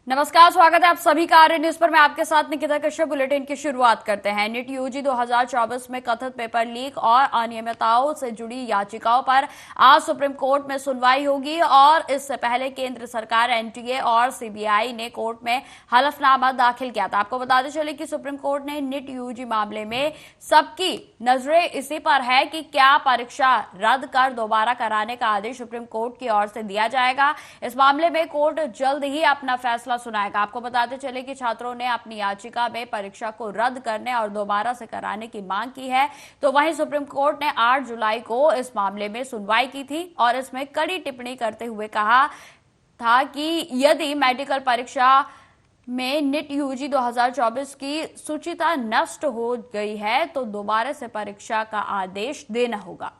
नमस्कार, स्वागत है आप सभी का आर्य न्यूज पर। मैं आपके साथ निकिता कश्यप। बुलेटिन की शुरुआत करते हैं। नीट यूजी 2024 में कथित पेपर लीक और अनियमितताओं से जुड़ी याचिकाओं पर आज सुप्रीम कोर्ट में सुनवाई होगी और इससे पहले केंद्र सरकार, एनटीए और सीबीआई ने कोर्ट में हलफनामा दाखिल किया था। आपको बताते चले कि सुप्रीम कोर्ट ने नीट यूजी मामले में सबकी नजरें इसी पर है कि क्या परीक्षा रद्द कर दोबारा कराने का आदेश सुप्रीम कोर्ट की ओर से दिया जाएगा। इस मामले में कोर्ट जल्द ही अपना फैसला सुनाएगा। आपको बताते चले कि छात्रों ने अपनी याचिका में परीक्षा को रद्द करने और दोबारा से कराने की मांग की है। तो वहीं सुप्रीम कोर्ट ने 8 जुलाई को इस मामले में सुनवाई की थी और इसमें कड़ी टिप्पणी करते हुए कहा था कि यदि मेडिकल परीक्षा में नीट यूजी 2024 की सूचिता नष्ट हो गई है तो दोबारा से परीक्षा का आदेश देना होगा।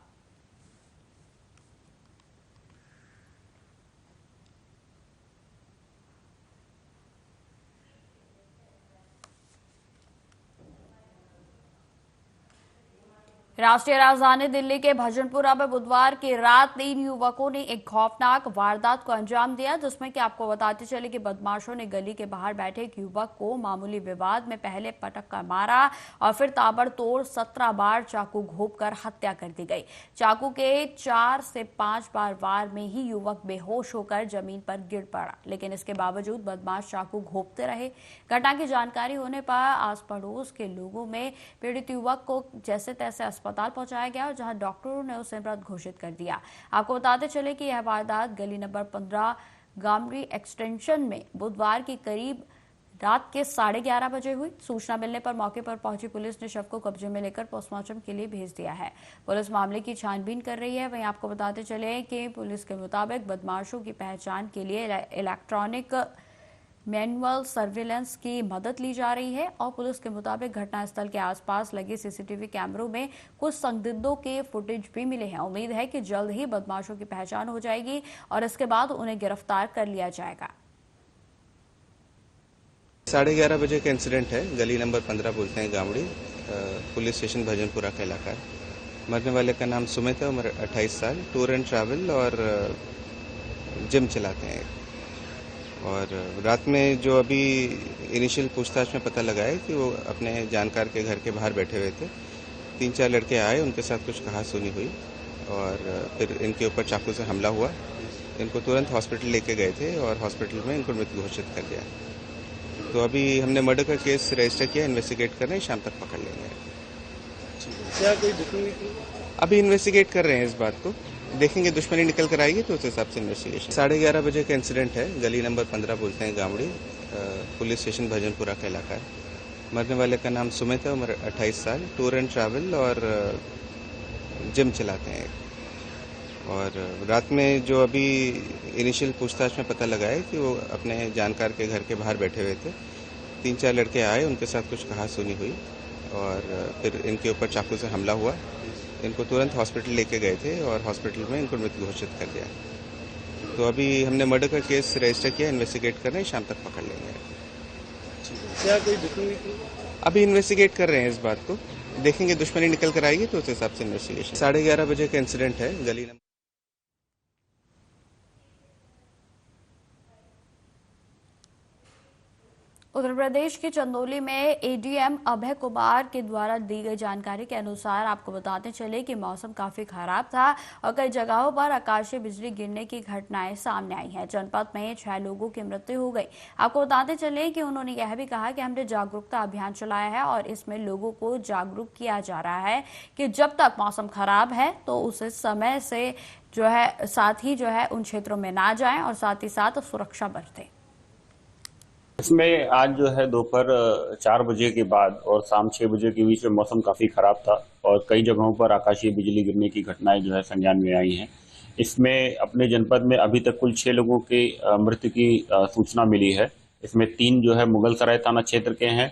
राष्ट्रीय राजधानी दिल्ली के भजनपुरा में बुधवार की रात 3 युवकों ने एक खौफनाक वारदात को अंजाम दिया, जिसमें कि आपको बताते चले कि बदमाशों ने गली के बाहर बैठे एक युवक को मामूली विवाद में पहले पटक कर मारा और फिर ताबड़तोड़ 17 बार चाकू घोंपकर हत्या कर दी गई। चाकू के 4 से 5 बार वार में ही युवक बेहोश होकर जमीन पर गिर पड़ा, लेकिन इसके बावजूद बदमाश चाकू घोंपते रहे। घटना की जानकारी होने पर आस पड़ोस के लोगों में पीड़ित युवक को जैसे तैसे अस्पताल पहुंचाया गया और जहां डॉक्टरों ने उसे मृत घोषित कर दिया। आपको बताते चले कि यह वारदात गली नंबर 15 गामड़ी एक्सटेंशन में बुधवार की करीब रात के 11:30 बजे हुई। सूचना मिलने पर मौके पर पहुंची पुलिस ने शव को कब्जे में लेकर पोस्टमार्टम के लिए भेज दिया है। पुलिस मामले की छानबीन कर रही है। वहीं आपको बताते चले कि पुलिस के मुताबिक बदमाशों की पहचान के लिए इलेक्ट्रॉनिक मैनुअल सर्विलेंस की मदद ली जा रही है और पुलिस के मुताबिक घटनास्थल के आसपास लगे सीसीटीवी कैमरों में कुछ संदिग्धों के फुटेज भी मिले हैं। उम्मीद है कि जल्द ही बदमाशों की पहचान हो जाएगी और इसके बाद उन्हें गिरफ्तार कर लिया जाएगा। 11:30 बजे का इंसिडेंट है। गली नंबर 15 बोलते हैं गामड़ी, पुलिस स्टेशन भजनपुरा का इलाका है। मरने वाले का नाम सुमित है, उम्र 28 साल, टूर एंड ट्रैवल और जिम चलाते हैं। और रात में जो अभी इनिशियल पूछताछ में पता लगा है कि वो अपने जानकार के घर के बाहर बैठे हुए थे। 3-4 लड़के आए, उनके साथ कुछ कहासुनी हुई और फिर इनके ऊपर चाकू से हमला हुआ। इनको तुरंत हॉस्पिटल लेके गए थे और हॉस्पिटल में इनको मृत घोषित कर दिया। तो अभी हमने मर्डर का केस रजिस्टर किया, इन्वेस्टिगेट कर रहे हैं, शाम तक पकड़ लेंगे। क्या कोई दुश्मनी? अभी इन्वेस्टिगेट कर रहे हैं इस बात को, देखेंगे दुश्मनी निकल कर आएगी तो उस हिसाब से इन्वेस्टिगेशन। 11:30 बजे का इंसिडेंट है। गली नंबर 15 बोलते हैं गामड़ी, पुलिस स्टेशन भजनपुरा का इलाका है। मरने वाले का नाम सुमित है, उम्र 28 साल, टूर एंड ट्रैवल और जिम चलाते हैं। और रात में जो अभी इनिशियल पूछताछ में पता लगा है कि वो अपने जानकार के घर के बाहर बैठे हुए थे। 3-4 लड़के आए, उनके साथ कुछ कहासुनी हुई और फिर इनके ऊपर चाकू से हमला हुआ। इनको तुरंत हॉस्पिटल लेके गए थे और हॉस्पिटल में इनको मृत घोषित कर दिया। तो अभी हमने मर्डर का केस रजिस्टर किया, इन्वेस्टिगेट कर रहे हैं, शाम तक पकड़ लेंगे। क्या कोई दुश्मनी? अभी इन्वेस्टिगेट कर रहे हैं इस बात को, देखेंगे दुश्मनी निकल कर आएगी तो उस हिसाब से इन्वेस्टिगेशन। 11:30 बजे का इंसिडेंट है। गली नंबर उत्तर प्रदेश के चंदौली में एडीएम अभय कुमार के द्वारा दी गई जानकारी के अनुसार आपको बताते चले कि मौसम काफी खराब था और कई जगहों पर आकाशीय बिजली गिरने की घटनाएं सामने आई हैं। जनपद में 6 लोगों की मृत्यु हो गई। आपको बताते चले कि उन्होंने यह भी कहा कि हमने जागरूकता अभियान चलाया है और इसमें लोगों को जागरूक किया जा रहा है कि जब तक मौसम खराब है तो उसे समय से साथ ही उन क्षेत्रों में ना जाएं और साथ ही साथ सुरक्षा बरतें। इसमें आज दोपहर 4 बजे के बाद और शाम 6 बजे के बीच में मौसम काफ़ी ख़राब था और कई जगहों पर आकाशीय बिजली गिरने की घटनाएं संज्ञान में आई हैं। इसमें अपने जनपद में अभी तक कुल 6 लोगों के मृत्यु की सूचना मिली है। इसमें 3 मुगलसराय थाना क्षेत्र के हैं,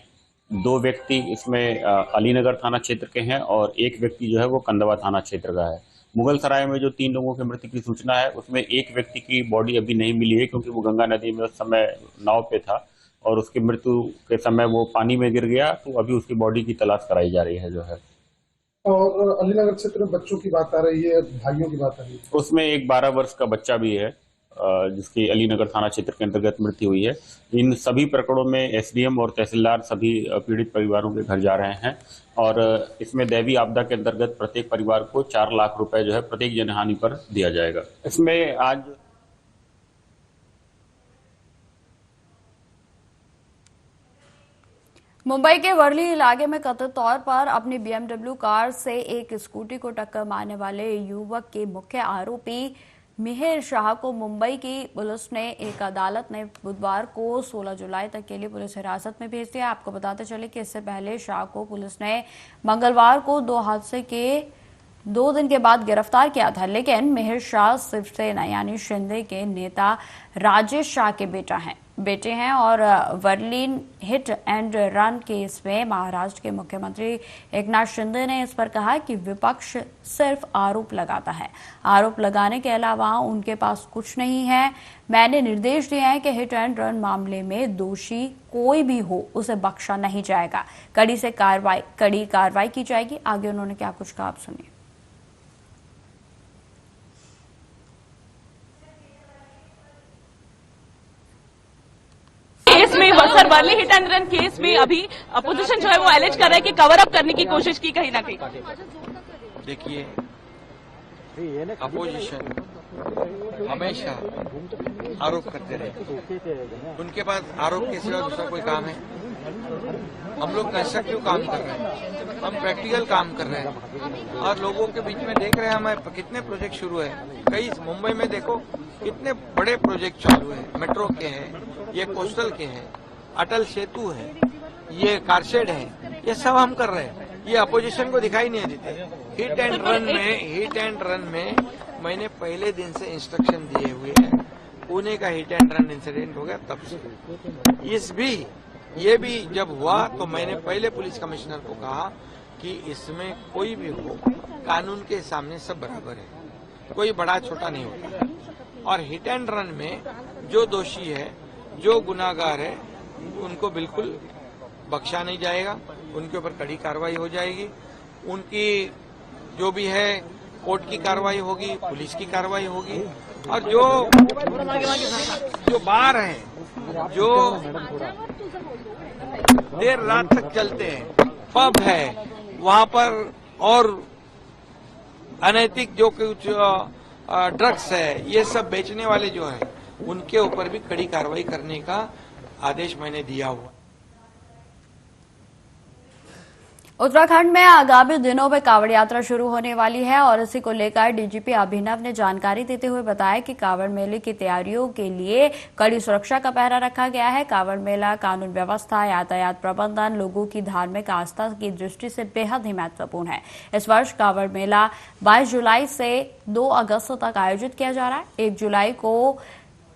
2 व्यक्ति इसमें अलीनगर थाना क्षेत्र के हैं और 1 व्यक्ति वो कंदवा थाना क्षेत्र का है। मुगलसराय में जो 3 लोगों की मृत्यु की सूचना है उसमें 1 व्यक्ति की बॉडी अभी नहीं मिली है क्योंकि वो गंगा नदी में उस समय नाव पे था और उसकी मृत्यु के समय वो पानी में गिर गया, तो अभी उसकी बॉडी की तलाश कराई जा रही है और अलीनगर क्षेत्र में बच्चों की बात आ रही है, भाइयों की बात आ रही है। उसमें एक 12 वर्ष का बच्चा भी है जिसकी अलीनगर थाना क्षेत्र के अंतर्गत मृत्यु हुई है। इन सभी प्रकरणों में एसडीएम और तहसीलदार सभी पीड़ित परिवारों के घर जा रहे हैं और इसमें दैवीय आपदा के अंतर्गत प्रत्येक परिवार को 4 लाख रुपए जो है प्रत्येक जनहानि पर दिया जाएगा। इसमें आज मुंबई के वर्ली इलाके में कथित तौर पर अपनी बीएमडब्ल्यू कार से एक स्कूटी को टक्कर मारने वाले युवक के मुख्य आरोपी मिहिर शाह को मुंबई की पुलिस ने एक अदालत ने बुधवार को 16 जुलाई तक के लिए पुलिस हिरासत में भेज दिया। आपको बताते चले कि इससे पहले शाह को पुलिस ने मंगलवार को 2 हादसे के 2 दिन के बाद गिरफ्तार किया था, लेकिन मिहिर शाह शिवसेना यानी शिंदे के नेता राजेश शाह के बेटे हैं और Berlin hit and run case में महाराष्ट्र के मुख्यमंत्री एकनाथ शिंदे ने इस पर कहा कि विपक्ष सिर्फ आरोप लगाता है, आरोप लगाने के अलावा उनके पास कुछ नहीं है। मैंने निर्देश दिए हैं कि हिट एंड रन मामले में दोषी कोई भी हो उसे बख्शा नहीं जाएगा, कड़ी कार्रवाई की जाएगी। आगे उन्होंने क्या कुछ कहा, आप सुनिए। केस में sir Worli hit and run case में अभी अपोजिशन जो है वो एलिज कर रहा है कि कवर अप करने की कोशिश की कहीं ना कहीं। देखिए, अपोजिशन हमेशा आरोप करते रहे, उनके पास आरोप के सिवा दूसरा कोई काम है। हम लोग कंस्ट्रक्टिव काम कर रहे हैं, हम प्रैक्टिकल काम कर रहे हैं और लोगों के बीच में देख रहे हैं हमारे कितने प्रोजेक्ट शुरू है। कई मुंबई में देखो कितने बड़े प्रोजेक्ट चालू है, मेट्रो के हैं, ये कोस्टल के हैं, अटल सेतु है, ये कारशेड है, ये सब हम कर रहे हैं। ये अपोजिशन को दिखाई नहीं देते। हिट एंड रन में मैंने पहले दिन से इंस्ट्रक्शन दिए हुए हैं। पुणे का हिट एंड रन इंसिडेंट हो गया तब से ये भी जब हुआ तो मैंने पहले पुलिस कमिश्नर को कहा कि इसमें कोई भी हो, कानून के सामने सब बराबर है, कोई बड़ा छोटा नहीं होता। और हिट एंड रन में जो दोषी है, जो गुनाहगार है, उनको बिल्कुल बख्शा नहीं जाएगा, उनके ऊपर कड़ी कार्रवाई हो जाएगी। उनकी जो भी है कोर्ट की कार्रवाई होगी, पुलिस की कार्रवाई होगी। और जो बार हैं, जो देर रात तक चलते हैं, पब है वहां पर और अनैतिक जो कुछ ड्रग्स है, ये सब बेचने वाले जो है, उनके ऊपर भी कड़ी कार्रवाई करने का आदेश मैंने दिया हुआ। उत्तराखंड में आगामी दिनों में कांवड़ यात्रा शुरू होने वाली है और इसी को लेकर डीजीपी अभिनव ने जानकारी देते हुए बताया कि कांवड़ मेले की तैयारियों के लिए कड़ी सुरक्षा का पहरा रखा गया है। कांवड़ मेला कानून व्यवस्था, यातायात प्रबंधन, लोगों की धार्मिक आस्था की दृष्टि से बेहद ही महत्वपूर्ण है। इस वर्ष कांवड़ मेला 22 जुलाई से 2 अगस्त तक आयोजित किया जा रहा है। 1 जुलाई को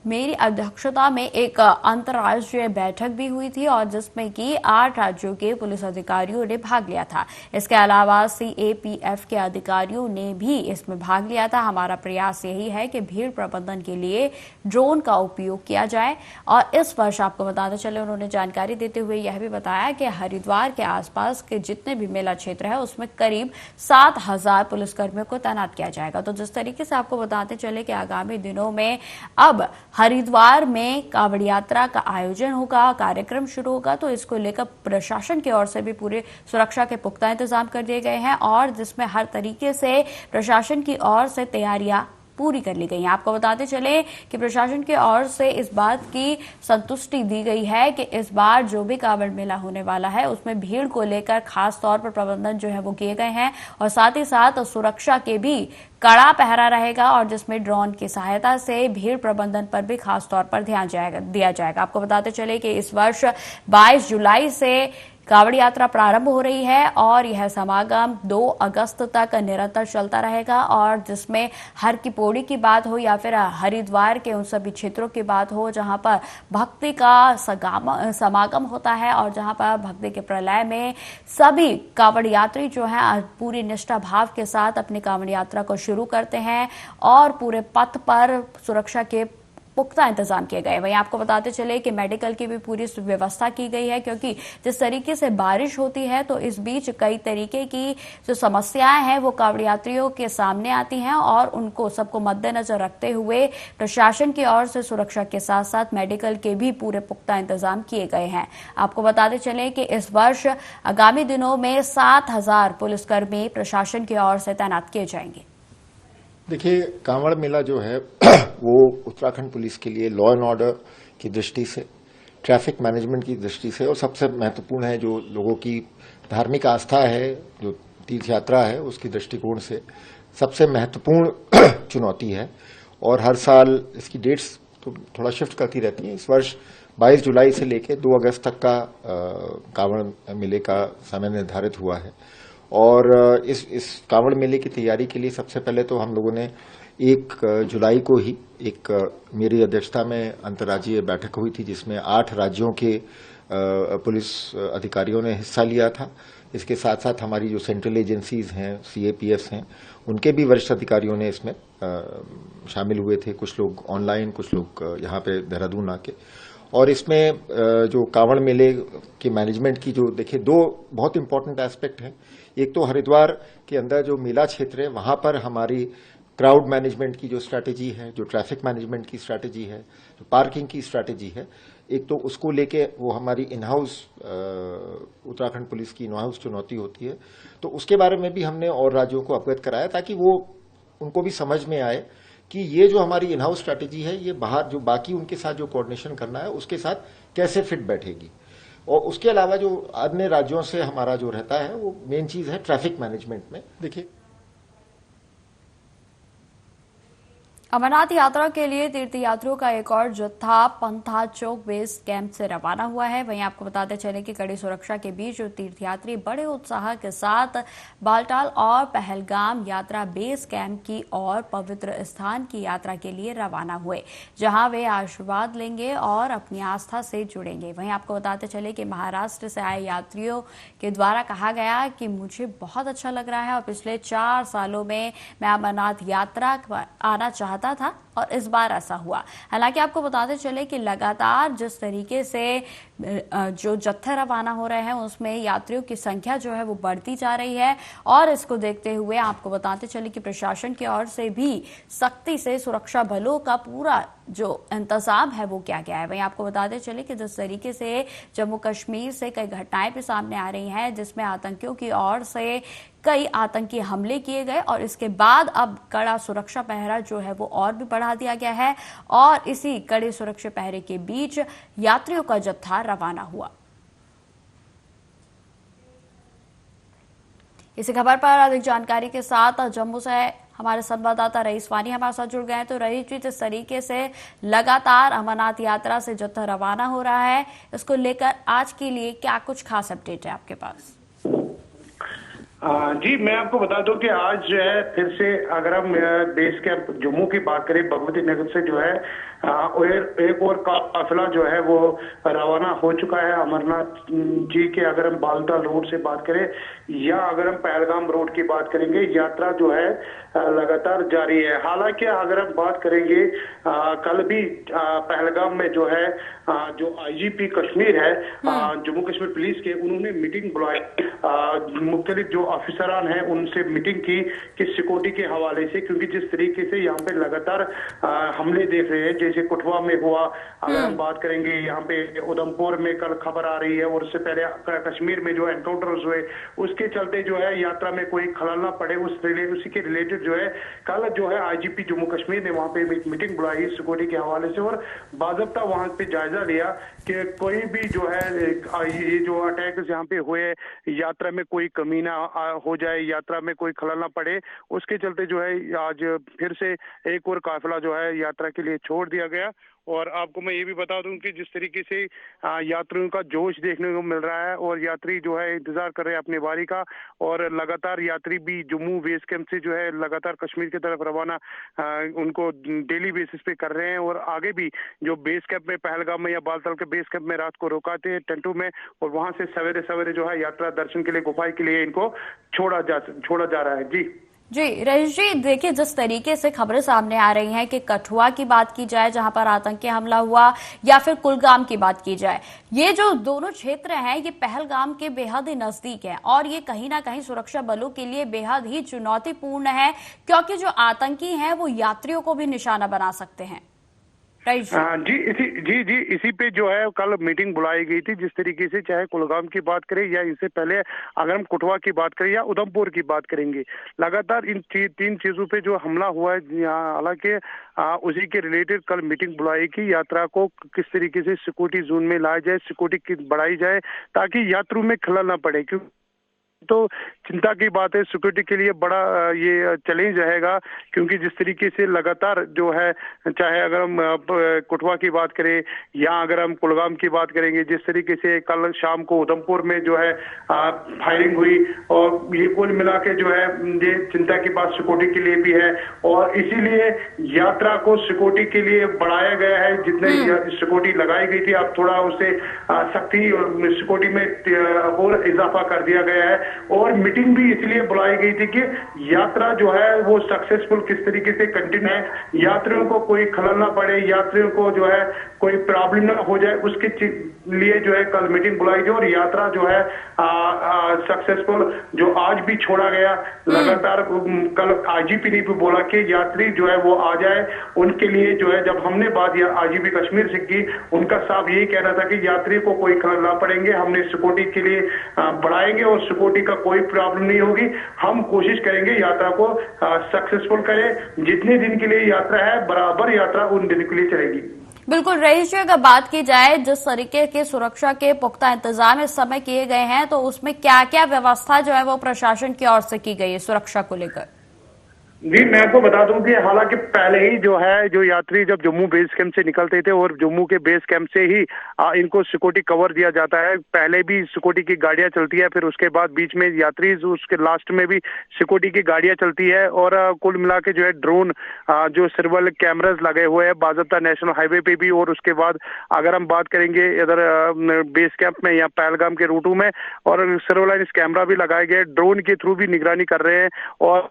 मेरी अध्यक्षता में एक अंतर्राष्ट्रीय बैठक भी हुई थी और जिसमें कि 8 राज्यों के पुलिस अधिकारियों ने भाग लिया था। इसके अलावा सीएपीएफ के अधिकारियों ने भी इसमें भाग लिया था। हमारा प्रयास यही है कि भीड़ प्रबंधन के लिए ड्रोन का उपयोग किया जाए। और इस वर्ष आपको बताते चले, उन्होंने जानकारी देते हुए यह भी बताया कि हरिद्वार के आसपास के जितने भी मेला क्षेत्र है उसमें करीब 7000 पुलिसकर्मियों को तैनात किया जाएगा। तो जिस तरीके से आपको बताते चले कि आगामी दिनों में अब हरिद्वार में कांवड़ यात्रा का आयोजन होगा, कार्यक्रम शुरू होगा, तो इसको लेकर प्रशासन की ओर से भी पूरे सुरक्षा के पुख्ता इंतजाम कर दिए गए हैं और जिसमें हर तरीके से प्रशासन की ओर से तैयारियां पूरी कर ली गई हैं। आपको बताते चले कि प्रशासन की ओर से इस बात की संतुष्टि दी गई है कि इस बार जो भी कांवड़ मेला होने वाला है उसमें भीड़ को लेकर खास तौर पर प्रबंधन जो है वो किए गए हैं और साथ ही साथ सुरक्षा के भी कड़ा पहरा रहेगा और जिसमें ड्रोन की सहायता से भीड़ प्रबंधन पर भी खास तौर पर ध्यान दिया जाएगा। आपको बताते चले कि इस वर्ष 22 जुलाई से कांवड़ यात्रा प्रारंभ हो रही है और यह समागम 2 अगस्त तक निरंतर चलता रहेगा और जिसमें हर की पौड़ी की बात हो या फिर हरिद्वार के उन सभी क्षेत्रों की बात हो जहां पर भक्ति का समागम होता है और जहां पर भक्ति के प्रलय में सभी कांवड़ यात्री जो है पूरी निष्ठा भाव के साथ अपनी कांवड़ यात्रा को शुरू करते हैं और पूरे पथ पर सुरक्षा के पुख्ता इंतजाम किए गए। वहीं आपको बताते चले कि मेडिकल की भी पूरी व्यवस्था की गई है, क्योंकि जिस तरीके से बारिश होती है तो इस बीच कई तरीके की जो समस्याएं हैं वो कांवड़ यात्रियों के सामने आती हैं और उनको सबको मद्देनजर रखते हुए प्रशासन की ओर से सुरक्षा के साथ साथ मेडिकल के भी पूरे पुख्ता इंतजाम किए गए हैं। आपको बताते चले कि इस वर्ष आगामी दिनों में 7,000 पुलिसकर्मी प्रशासन की ओर से तैनात किए जाएंगे। देखिए, कांवड़ मेला जो है वो उत्तराखंड पुलिस के लिए लॉ एंड ऑर्डर की दृष्टि से, ट्रैफिक मैनेजमेंट की दृष्टि से और सबसे महत्वपूर्ण है जो लोगों की धार्मिक आस्था है, जो तीर्थ यात्रा है, उसकी दृष्टिकोण से सबसे महत्वपूर्ण चुनौती है। और हर साल इसकी डेट्स तो थोड़ा शिफ्ट करती रहती हैं। इस वर्ष 22 जुलाई से लेकर 2 अगस्त तक का कांवड़ मेले का समय निर्धारित हुआ है। और इस कांवड़ मेले की तैयारी के लिए सबसे पहले तो हम लोगों ने 1 जुलाई को ही एक मेरी अध्यक्षता में अंतर्राज्यीय बैठक हुई थी, जिसमें 8 राज्यों के पुलिस अधिकारियों ने हिस्सा लिया था। इसके साथ साथ हमारी जो सेंट्रल एजेंसीज हैं, CAPFs हैं, उनके भी वरिष्ठ अधिकारियों ने इसमें शामिल हुए थे। कुछ लोग ऑनलाइन, कुछ लोग यहाँ पे देहरादून आके। और इसमें जो कांवड़ मेले के मैनेजमेंट की जो देखिए 2 बहुत इंपॉर्टेंट एस्पेक्ट हैं। एक तो हरिद्वार के अंदर जो मेला क्षेत्र है वहां पर हमारी क्राउड मैनेजमेंट की जो स्ट्रैटेजी है, जो ट्रैफिक मैनेजमेंट की स्ट्रैटेजी है, जो पार्किंग की स्ट्रैटेजी है, एक तो उसको लेके वो हमारी इन हाउस उत्तराखंड पुलिस की इन हाउस चुनौती होती है। तो उसके बारे में भी हमने और राज्यों को अवगत कराया ताकि वो उनको भी समझ में आए कि ये जो हमारी इन हाउस स्ट्रैटेजी है ये बाहर जो बाकी उनके साथ जो कोऑर्डिनेशन करना है उसके साथ कैसे फिट बैठेगी। और उसके अलावा जो अन्य राज्यों से हमारा जो रहता है वो मेन चीज है ट्रैफिक मैनेजमेंट में। देखिए, अमरनाथ यात्रा के लिए तीर्थयात्रियों का एक और जत्था पंथा चौक बेस कैंप से रवाना हुआ है। वहीं आपको बताते चले कि कड़ी सुरक्षा के बीच जो तीर्थयात्री बड़े उत्साह के साथ बालटाल और पहलगाम यात्रा बेस कैंप की और पवित्र स्थान की यात्रा के लिए रवाना हुए, जहां वे आशीर्वाद लेंगे और अपनी आस्था से जुड़ेंगे। वहीं आपको बताते चले कि महाराष्ट्र से आए यात्रियों के द्वारा कहा गया कि मुझे बहुत अच्छा लग रहा है और पिछले 4 सालों में मैं अमरनाथ यात्रा आना चाहता था और इस बार ऐसा हुआ। हालांकि आपको बताते चले कि लगातार जिस तरीके से जो जत्थे रवाना हो रहे हैं उसमें यात्रियों की संख्या जो है वो बढ़ती जा रही है और इसको देखते हुए आपको बताते चले कि प्रशासन की ओर से भी सख्ती से सुरक्षा बलों का पूरा जो इंतजाम है वो किया गया है। वहीं आपको बताते चले कि जिस तरीके से जम्मू कश्मीर से कई घटनाएं भी सामने आ रही हैं जिसमें आतंकियों की ओर से कई आतंकी हमले किए गए और इसके बाद अब कड़ा सुरक्षा पहरा जो है वो और भी बढ़ा दिया गया है और इसी कड़े सुरक्षा पहरे के बीच यात्रियों का जत्था रवाना हुआ। इसी खबर पर अधिक जानकारी के साथ जम्मू से हमारे संवाददाता रईस वानी हमारे साथ जुड़ गए हैं। तो रईस जी, जिस तरीके से लगातार अमरनाथ यात्रा से जत्था रवाना हो रहा है, इसको लेकर आज के लिए क्या कुछ खास अपडेट है आपके पास? जी, मैं आपको बता दूं कि आज जो है फिर से अगर हम बेस कैंप जम्मू की बात करें, भगवती नगर से जो है एक और काफिला जो है वो रवाना हो चुका है अमरनाथ जी के। अगर हम बालताल रोड से बात करें या अगर हम पहलगाम रोड की बात करेंगे, यात्रा जो है लगातार जारी है। हालांकि अगर हम बात करेंगे कल भी पहलगाम में जो है जो IGP कश्मीर है जम्मू कश्मीर पुलिस के, उन्होंने मीटिंग बुलाई। मुख्तलिफ जो अफसरान हैं उनसे मीटिंग की कि सिक्योरिटी के हवाले से, क्योंकि जिस तरीके से यहाँ पे लगातार हमले देख रहे हैं, जैसे कुटवा में हुआ, अगर हम बात करेंगे यहाँ पे उधमपुर में कल खबर आ रही है और उससे पहले कश्मीर में जो एनकाउंटर्स हुए, उसके चलते जो है यात्रा में कोई खलल ना पड़े उसी के रिलेटेड जो है कल जो है IGP जम्मू कश्मीर ने वहां पे मीटिंग बुलाई सिक्योरिटी के हवाले से और बाज़ाब्ता वहां पे जायजा लिया कि कोई भी जो है ये जो अटैक्स यहाँ पे हुए यात्रा में कोई कमी ना हो जाए, यात्रा में कोई खलल ना पड़े। उसके चलते जो है आज फिर से एक और काफिला जो है यात्रा के लिए छोड़ दिया गया। और आपको मैं ये भी बता दूं कि जिस तरीके से यात्रियों का जोश देखने को मिल रहा है और यात्री जो है इंतजार कर रहे हैं अपनी बारी का, और लगातार यात्री भी जम्मू बेस कैंप से जो है लगातार कश्मीर की तरफ रवाना उनको डेली बेसिस पे कर रहे हैं और आगे भी जो बेस कैंप में पहलगाम में या बालताल के बेस कैंप में रात को रुकाते हैं टेंटों में और वहां से सवेरे सवेरे जो है यात्रा दर्शन के लिए गुफाएं के लिए इनको छोड़ा जा रहा है। जी जी रईस जी, देखिए जिस तरीके से खबरें सामने आ रही हैं कि कठुआ की बात की जाए जहां पर आतंकी हमला हुआ या फिर कुलगाम की बात की जाए, ये जो दोनों क्षेत्र हैं ये पहलगाम के बेहद ही नजदीक है और ये कहीं ना कहीं सुरक्षा बलों के लिए बेहद ही चुनौतीपूर्ण है क्योंकि जो आतंकी हैं वो यात्रियों को भी निशाना बना सकते हैं। जी इसी पे जो है कल मीटिंग बुलाई गई थी। जिस तरीके से चाहे कुलगाम की बात करें या इससे पहले अगर हम कठुआ की बात करें या उधमपुर की बात करेंगे, लगातार इन तीन चीजों पे जो हमला हुआ है, हालांकि उसी के रिलेटेड कल मीटिंग बुलाई की यात्रा को किस तरीके से सिक्योरिटी जोन में लाया जाए, सिक्योरिटी बढ़ाई जाए ताकि यात्रियों में खलल न पड़े। क्योंकि तो चिंता की बात है, सिक्योरिटी के लिए बड़ा ये चैलेंज रहेगा क्योंकि जिस तरीके से लगातार जो है, चाहे अगर हम कठुआ की बात करें या अगर हम कुलगाम की बात करेंगे, जिस तरीके से कल शाम को उधमपुर में जो है फायरिंग हुई और ये कुल मिला के जो है ये चिंता की बात सिक्योरिटी के लिए भी है और इसीलिए यात्रा को सिक्योरिटी के लिए बढ़ाया गया है। जितने सिक्योरिटी लगाई गई थी अब थोड़ा उसे सख्ती और सिक्योरिटी में और इजाफा कर दिया गया है और मीटिंग भी इसलिए बुलाई गई थी कि यात्रा जो है वो सक्सेसफुल किस तरीके से कंटिन्यू है, यात्रियों को कोई खलल ना पड़े, यात्रियों को जो है कोई प्रॉब्लम ना हो जाए, उसके लिए जो है कल मीटिंग बुलाई गई और यात्रा जो है सक्सेसफुल जो आज भी छोड़ा गया। लगातार कल आईजीपी ने भी बोला कि यात्री जो है वो आ जाए, उनके लिए जो है जब हमने बात या आईजीपी कश्मीर से की, उनका साफ यही कहना था कि यात्री को कोई खलल ना पड़ेंगे, हमने सिक्योरिटी के लिए बढ़ाएंगे और सिक्योरिटी का कोई प्रॉब्लम नहीं होगी। हम कोशिश करेंगे यात्रा को सक्सेसफुल करें। जितने दिन के लिए यात्रा है बराबर यात्रा उन दिन के लिए चलेगी। बिल्कुल रईस जी, अगर बात की जाए जिस तरीके के सुरक्षा के पुख्ता इंतजाम इस समय किए गए हैं तो उसमें क्या क्या व्यवस्था जो है वो प्रशासन की ओर से की गई है सुरक्षा को लेकर? जी मैं आपको बता दूं कि हालांकि पहले ही जो है जो यात्री जब जम्मू बेस कैंप से निकलते थे और जम्मू के बेस कैंप से ही इनको सिक्योरिटी कवर दिया जाता है। पहले भी सिक्योरिटी की गाड़ियां चलती है, फिर उसके बाद बीच में यात्री उसके लास्ट में भी सिक्योरिटी की गाड़ियां चलती है और कुल मिला के जो है ड्रोन जो सर्वेल कैमराज लगे हुए हैं बाज़ाब्ता नेशनल हाईवे पे भी और उसके बाद अगर हम बात करेंगे इधर बेस कैंप में या पहलगाम के रूटों में और सर्वेलाइंस कैमरा भी लगाए गए, ड्रोन के थ्रू भी निगरानी कर रहे हैं और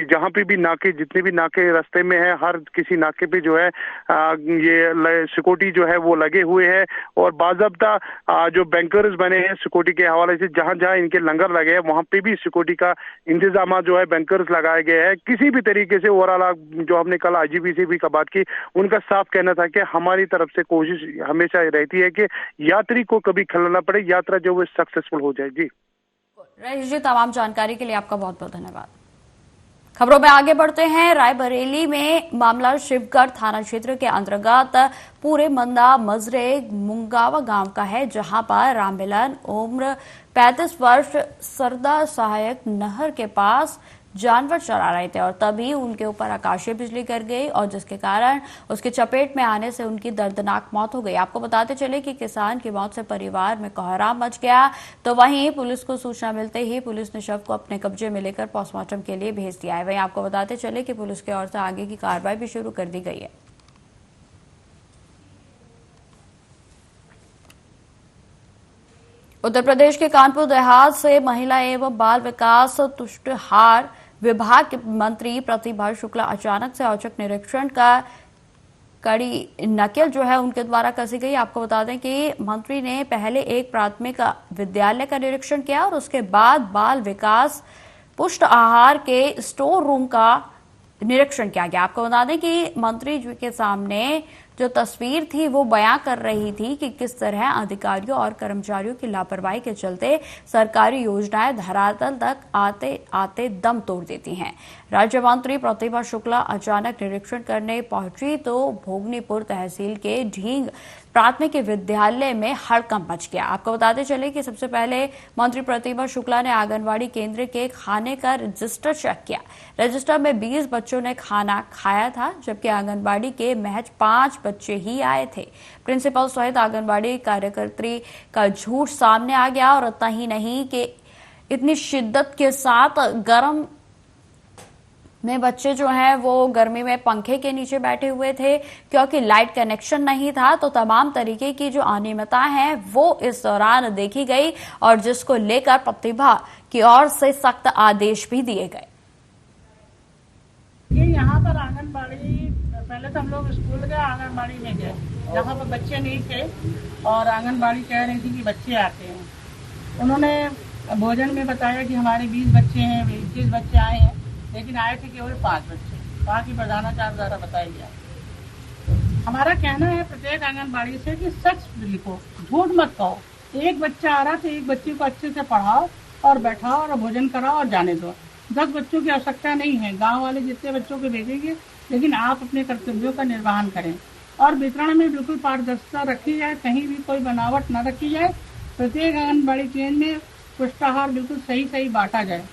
जहां पे भी नाके, जितने भी नाके रास्ते में है, हर किसी नाके पे जो है ये सिक्योरिटी जो है वो लगे हुए हैं और बाज़ाब्ता जो बैंकर्स बने हैं सिक्योरिटी के हवाले से, जहां जहां इनके लंगर लगे हैं वहां पे भी सिक्योरिटी का इंतजाम जो है बैंकर्स लगाए गए हैं। किसी भी तरीके से ओवरऑल जो हमने कल आईजीपी से भी बात की, उनका साफ कहना था कि हमारी तरफ से कोशिश हमेशा रहती है कि यात्री को कभी खलल न पड़े, यात्रा जो वो सक्सेसफुल हो जाए। जी रईस जी, तमाम जानकारी के लिए आपका बहुत बहुत धन्यवाद। खबरों में आगे बढ़ते हैं। रायबरेली में मामला शिवगढ़ थाना क्षेत्र के अंतर्गत पूरे मंदा मजरे मुंगावा गांव का है, जहां पर राममिलन उम्र 35 वर्ष सरदा सहायक नहर के पास जानवर चरा रहे थे और तभी उनके ऊपर आकाशीय बिजली गिर गई और जिसके कारण उसके चपेट में आने से उनकी दर्दनाक मौत हो गई। आपको बताते चले कि किसान की मौत से परिवार में कोहराम मच गया, तो वहीं पुलिस को सूचना मिलते ही पुलिस ने शव को अपने कब्जे में लेकर पोस्टमार्टम के लिए भेज दिया है। वहीं आपको बताते चले कि पुलिस की ओर से आगे की कार्रवाई भी शुरू कर दी गई है। उत्तर प्रदेश के कानपुर देहात से महिला एवं बाल विकास तुष्टिहार विभाग के मंत्री प्रतिभा शुक्ला अचानक से औचक निरीक्षण का कड़ी नकेल जो है उनके द्वारा कसी गई। आपको बता दें कि मंत्री ने पहले एक प्राथमिक विद्यालय का निरीक्षण किया और उसके बाद बाल विकास पुष्ट आहार के स्टोर रूम का निरीक्षण किया गया। आपको बता दें कि मंत्री जी के सामने जो तस्वीर थी वो बयां कर रही थी कि किस तरह अधिकारियों और कर्मचारियों की लापरवाही के चलते सरकारी योजनाएं धरातल तक आते आते दम तोड़ देती हैं। राज्य मंत्री प्रतिभा शुक्ला अचानक निरीक्षण करने पहुंची तो भोगनीपुर तहसील के ढींग प्राथमिक विद्यालय में हड़कंप मच गया। आपको बताते चले कि सबसे पहले मंत्री प्रतिभा शुक्ला ने आंगनवाड़ी केंद्र के खाने का रजिस्टर चेक किया। रजिस्टर में 20 बच्चों ने खाना खाया था, जबकि आंगनवाड़ी के महज 5 बच्चे ही आए थे। प्रिंसिपल सहित आंगनवाड़ी कार्यकर्त्री का झूठ सामने आ गया और इतना ही नहीं कि इतनी शिद्दत के साथ गर्म में बच्चे जो हैं वो गर्मी में पंखे के नीचे बैठे हुए थे क्योंकि लाइट कनेक्शन नहीं था। तो तमाम तरीके की जो अनियमितता है वो इस दौरान देखी गई और जिसको लेकर प्रतिभा की ओर से सख्त आदेश भी दिए गए। यहाँ पर आंगनबाड़ी, पहले तो हम लोग स्कूल गए, आंगनबाड़ी में गए जहाँ पर बच्चे नहीं थे और आंगनबाड़ी कह रही थी कि बच्चे आते हैं। उन्होंने भोजन में बताया कि हमारे 20 बच्चे हैं, 21 बच्चे आए हैं, लेकिन आए थे केवल 5 बच्चे। वहाँ की प्रधानाचार्य द्वारा बताया गया। हमारा कहना है प्रत्येक आंगनबाड़ी से कि सच लिखो, झूठ मत कहो। एक बच्चा आ रहा तो एक बच्चे को अच्छे से पढ़ाओ और बैठाओ और भोजन कराओ और जाने दो। 10 बच्चों की आवश्यकता नहीं है, गांव वाले जितने बच्चों को भेजेंगे, लेकिन आप अपने कर्तव्यों का निर्वहन करें और वितरण में बिल्कुल पारदर्शिता रखी जाए, कहीं भी कोई बनावट न रखी जाए। प्रत्येक आंगनबाड़ी केंद्र में पुष्टाहार बिल्कुल सही सही बांटा जाए।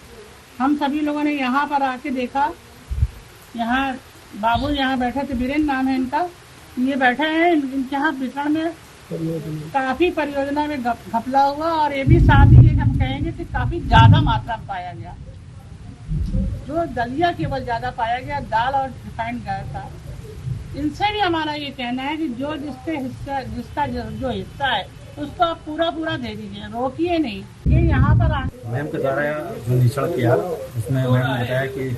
हम सभी लोगों ने यहाँ पर आके देखा, यहाँ बाबू यहाँ बैठे थे, बीरेन नाम है इनका, ये बैठे हैं, इनके यहाँ वितरण में काफी परियोजना में घपला हुआ और ये भी साथ ही हम कहेंगे कि काफी ज्यादा मात्रा में पाया गया। जो दलिया केवल ज्यादा पाया गया, दाल और रिफाइंड गया था। इनसे भी हमारा ये कहना है कि जो जिसका जो हिस्सा है उसको आप पूरा पूरा दे दीजिए, रोकिए नहीं। ये यहाँ पर मैम के द्वारा जो निरीक्षण किया उसमें मैम ने बताया कि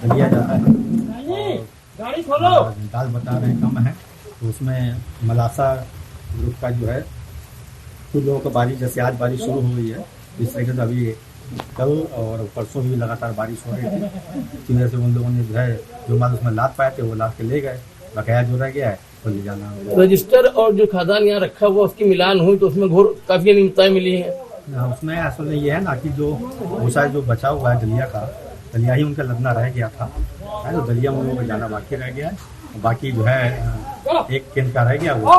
दलिया ज़्यादा है, गाड़ी खोलो, दाल बता रहे हैं कम है, तो उसमें मलासा ग्रुप का जो है कुछ लोगों का बारिश, जैसे आज बारिश शुरू हो गई है, इस तरीके से अभी कल और परसों भी लगातार बारिश हो रही थी। इसी वजह से उन लोगों ने जो है जो माल उसमें लाद पाए थे वो लाद के ले गए, बकाया जो रह गया है तो ले जाना। रजिस्टर और जो खादान यहाँ रखा हुआ उसकी मिलान हुई तो उसमें घोर काफी अनियमितताएं मिली हैं। उसमें असल में ये है ना कि जो भूसा जो बचा हुआ है दलिया का, दलिया ही उनका लदना रह गया था, है तो दलिया उन लोगों को जाना बाकी रह गया है, बाकी जो है एक केंद्र का रह गया वो।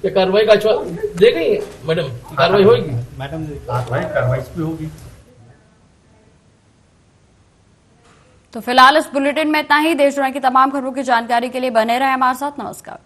क्या कार्रवाई का दे गई मैडम, कार्रवाई होगी? मैडम कार्रवाई इस पे होगी। तो फिलहाल इस बुलेटिन में इतना ही। देश दुनिया की तमाम खबरों की जानकारी के लिए बने रहे हमारे साथ। नमस्कार।